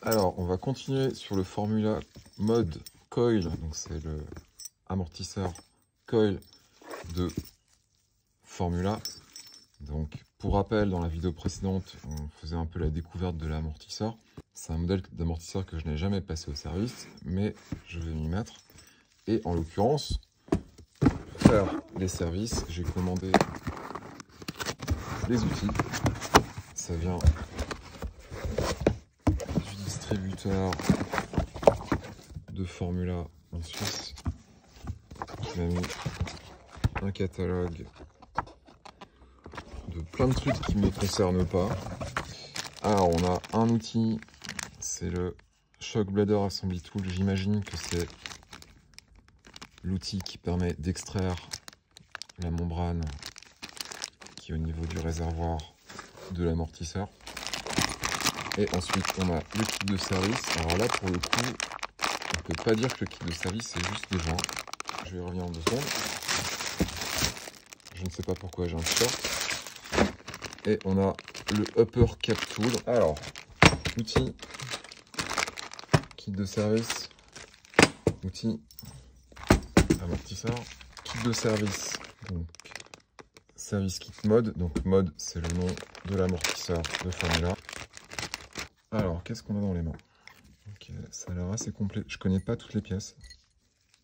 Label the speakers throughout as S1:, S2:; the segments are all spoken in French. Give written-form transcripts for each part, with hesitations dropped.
S1: Alors, on va continuer sur le Formula Mode Coil. Donc, c'est le amortisseur coil de Formula. Donc, pour rappel, dans la vidéo précédente, on faisait un peu la découverte de l'amortisseur. C'est un modèle d'amortisseur que je n'ai jamais passé au service, mais je vais m'y mettre. Et en l'occurrence, pour faire les services, j'ai commandé les outils. Ça vient du distributeur de Formula en Suisse qui m'a mis un catalogue de plein de trucs qui ne me concernent pas. Alors on a un outil, c'est le Shock Blader Assembly Tool. J'imagine que c'est l'outil qui permet d'extraire la membrane qui est au niveau du réservoir de l'amortisseur. Et ensuite on a le kit de service. Alors là pour le coup, on ne peut pas dire que le kit de service c'est juste des joints. Je vais y revenir en 2 secondes. Je ne sais pas pourquoi j'ai un t-shirt. Et on a le Upper Cap Tool. Alors, outil, kit de service, outil, amortisseur, kit de service, donc service kit mode. Donc mode, c'est le nom de l'amortisseur de Formula. Alors, qu'est-ce qu'on a dans les mains? Okay, ça a l'air assez complet. Je connais pas toutes les pièces.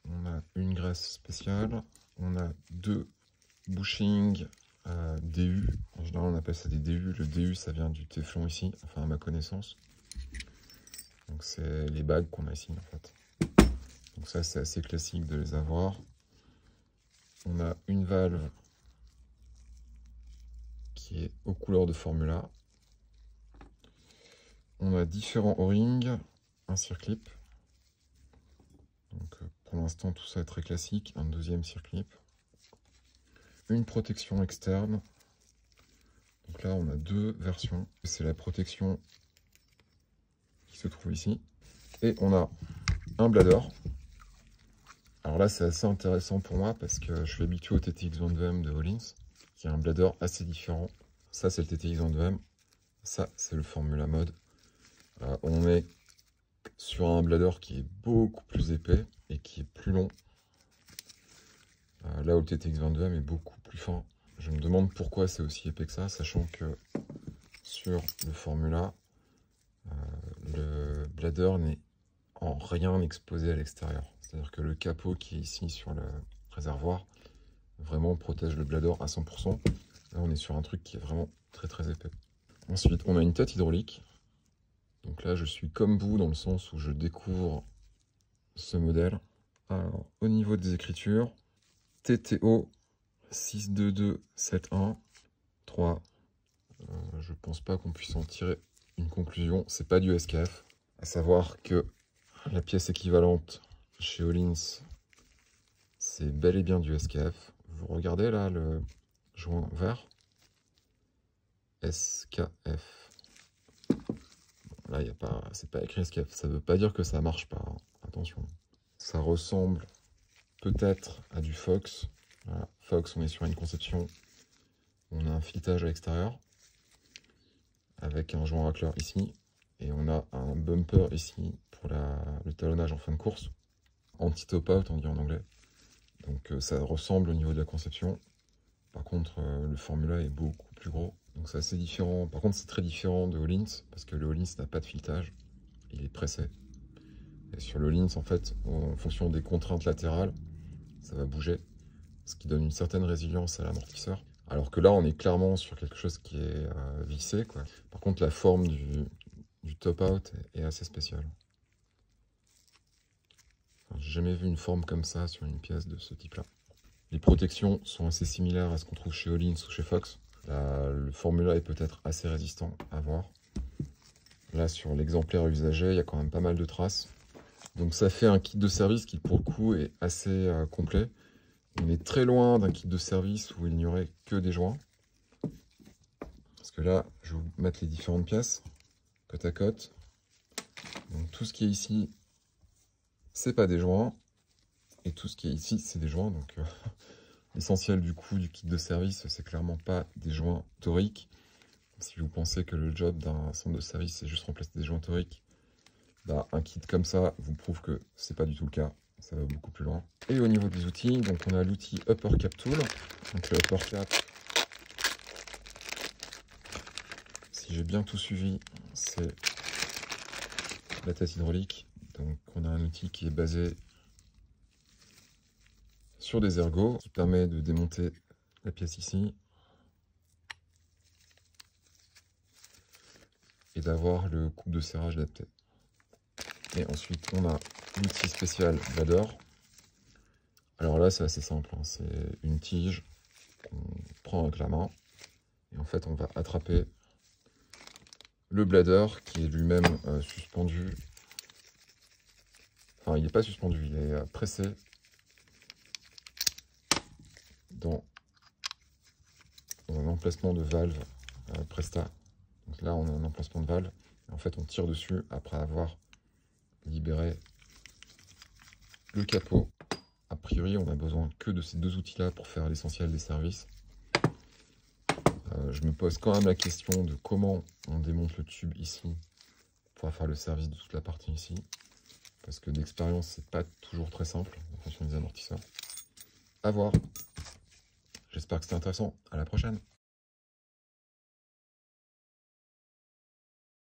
S1: On a une graisse spéciale, on a 2 bushings DU. En général, on appelle ça des DU. Le DU, ça vient du téflon ici, enfin à ma connaissance. Donc c'est les bagues qu'on a ici en fait. Donc ça, c'est assez classique de les avoir. On a une valve qui est aux couleurs de Formula. On a différents O-rings, un circlip. Donc pour l'instant, tout ça est très classique. Un deuxième circlip. Une protection externe. Donc là, on a 2 versions. C'est la protection qui se trouve ici. Et on a un bladder. Alors là, c'est assez intéressant pour moi parce que je suis habitué au TTX 22M de Öhlins, qui est un bladder assez différent. Ça, c'est le TTX 22M. Ça, c'est le Formula Mode. On est sur un bladder qui est beaucoup plus épais et qui est plus long. Là où le TTX 22M est beaucoup plus fin. Je me demande pourquoi c'est aussi épais que ça, sachant que sur le Formula, le bladder n'est en rien exposé à l'extérieur. C'est-à-dire que le capot qui est ici sur le réservoir vraiment protège le bladder à 100%. Là, on est sur un truc qui est vraiment très très épais. Ensuite, on a une tête hydraulique. Donc là, je suis comme vous dans le sens où je découvre ce modèle. Alors, au niveau des écritures, TTO 62271-3. Je pense pas qu'on puisse en tirer une conclusion. C'est pas du SKF. À savoir que la pièce équivalente chez Öhlins, c'est bel et bien du SKF. Vous regardez là le joint vert, SKF. Bon, là, c'est pas écrit SKF. Ça veut pas dire que ça marche pas. Hein. Attention. Ça ressemble peut-être à du Fox. Voilà. Fox, on est sur une conception. On a un filetage à l'extérieur avec un joint racleur ici. Et on a un bumper ici pour le talonnage en fin de course. Anti-top-out, on dit en anglais. Donc ça ressemble au niveau de la conception. Par contre, le Formula est beaucoup plus gros. Donc c'est assez différent. Par contre, c'est très différent de Öhlins, parce que le Öhlins n'a pas de filetage. Il est pressé. Et sur le Öhlins, en fait, en fonction des contraintes latérales, ça va bouger. Ce qui donne une certaine résilience à l'amortisseur. Alors que là, on est clairement sur quelque chose qui est vissé, quoi. Par contre, la forme du top-out est assez spéciale. Enfin, j'ai jamais vu une forme comme ça sur une pièce de ce type-là. Les protections sont assez similaires à ce qu'on trouve chez Öhlins ou chez Fox. Le Formula est peut-être assez résistant à voir. Là, sur l'exemplaire usagé, il y a quand même pas mal de traces. Donc ça fait un kit de service qui, pour le coup, est assez complet. On est très loin d'un kit de service où il n'y aurait que des joints. Parce que là, je vais vous mettre les différentes pièces, côte à côte. Donc tout ce qui est ici, c'est pas des joints. Et tout ce qui est ici, c'est des joints. Donc l'essentiel du coup du kit de service, c'est clairement pas des joints toriques. Si vous pensez que le job d'un centre de service, c'est juste remplacer des joints toriques, Bah, un kit comme ça vous prouve que c'est pas du tout le cas. Ça va beaucoup plus loin. Et au niveau des outils, donc on a l'outil Upper Cap Tool. Donc le Upper Cap, si j'ai bien tout suivi, c'est la tête hydraulique. Donc on a un outil qui est basé sur des ergots, qui permet de démonter la pièce ici et d'avoir le coupe de serrage adapté. Et ensuite on a l'outil spécial Blader. Alors là c'est assez simple, hein. C'est une tige qu'on prend avec la main et en fait on va attraper le bladder qui est lui-même suspendu. Enfin, il n'est pas suspendu, il est pressé dans un emplacement de valve Presta. Donc là, on a un emplacement de valve. Et en fait, on tire dessus après avoir libéré le capot. A priori, on a besoin que de ces deux outils-là pour faire l'essentiel des services. Je me pose quand même la question de comment on démonte le tube ici pour pouvoir faire le service de toute la partie ici. Parce que d'expérience, c'est pas toujours très simple en fonction des amortisseurs. À voir. J'espère que c'était intéressant. À la prochaine.